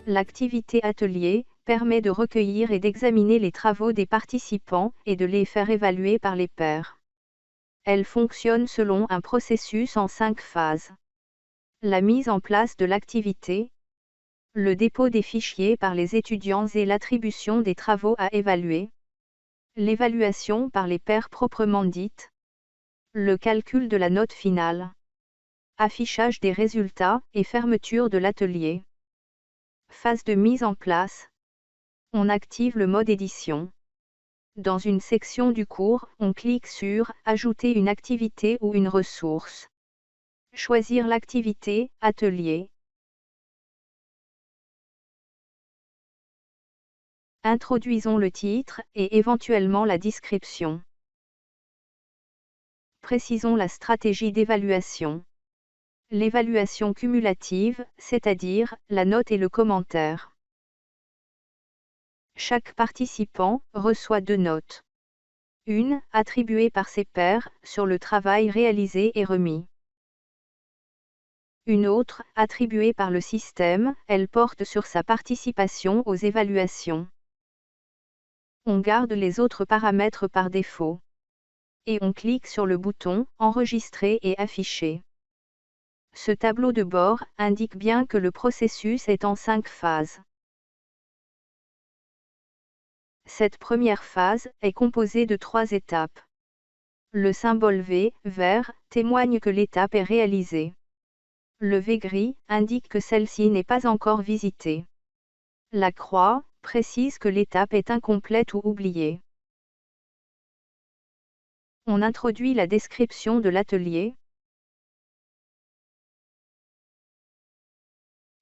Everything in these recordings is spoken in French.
L'activité atelier permet de recueillir et d'examiner les travaux des participants et de les faire évaluer par les pairs. Elle fonctionne selon un processus en 5 phases. La mise en place de l'activité, le dépôt des fichiers par les étudiants et l'attribution des travaux à évaluer, l'évaluation par les pairs proprement dite, le calcul de la note finale, affichage des résultats et fermeture de l'atelier. Phase de mise en place. On active le mode édition. Dans une section du cours, on clique sur « Ajouter une activité ou une ressource ». Choisir l'activité « Atelier ». Introduisons le titre et éventuellement la description. Précisons la stratégie d'évaluation. L'évaluation cumulative, c'est-à-dire la note et le commentaire. Chaque participant reçoit 2 notes. Une, attribuée par ses pairs, sur le travail réalisé et remis. Une autre, attribuée par le système, elle porte sur sa participation aux évaluations. On garde les autres paramètres par défaut. Et on clique sur le bouton « Enregistrer et afficher ». Ce tableau de bord indique bien que le processus est en 5 phases. Cette première phase est composée de 3 étapes. Le symbole V, vert, témoigne que l'étape est réalisée. Le V gris indique que celle-ci n'est pas encore visitée. La croix précise que l'étape est incomplète ou oubliée. On introduit la description de l'atelier.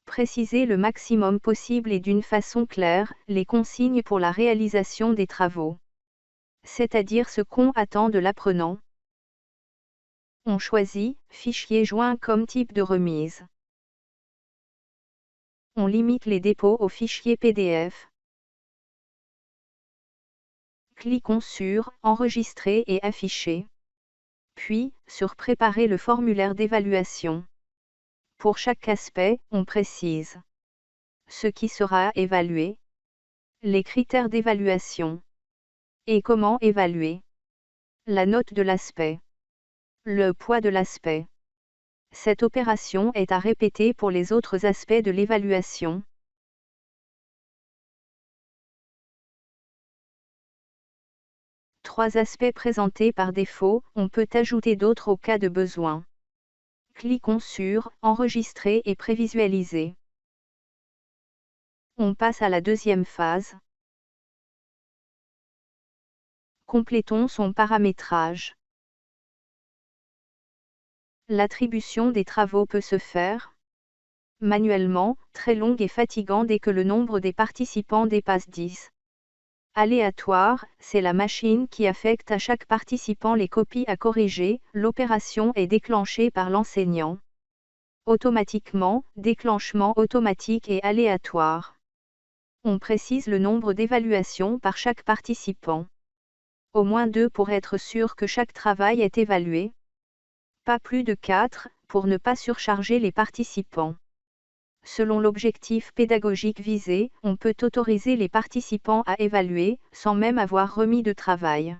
Préciser le maximum possible et d'une façon claire les consignes pour la réalisation des travaux. C'est-à-dire ce qu'on attend de l'apprenant. On choisit « Fichier joint comme type de remise ». On limite les dépôts aux fichiers PDF. Cliquons sur « Enregistrer et afficher ». Puis, sur « Préparer le formulaire d'évaluation ». Pour chaque aspect, on précise ce qui sera évalué, les critères d'évaluation et comment évaluer, la note de l'aspect, le poids de l'aspect. Cette opération est à répéter pour les autres aspects de l'évaluation. Trois aspects présentés par défaut, on peut ajouter d'autres au cas de besoin. Cliquons sur « Enregistrer et prévisualiser ». On passe à la deuxième phase. Complétons son paramétrage. L'attribution des travaux peut se faire manuellement, très longue et fatigant dès que le nombre des participants dépasse 10. Aléatoire, c'est la machine qui affecte à chaque participant les copies à corriger, l'opération est déclenchée par l'enseignant. Automatiquement, déclenchement automatique et aléatoire. On précise le nombre d'évaluations par chaque participant. Au moins 2 pour être sûr que chaque travail est évalué. Pas plus de 4, pour ne pas surcharger les participants. Selon l'objectif pédagogique visé, on peut autoriser les participants à évaluer, sans même avoir remis de travail.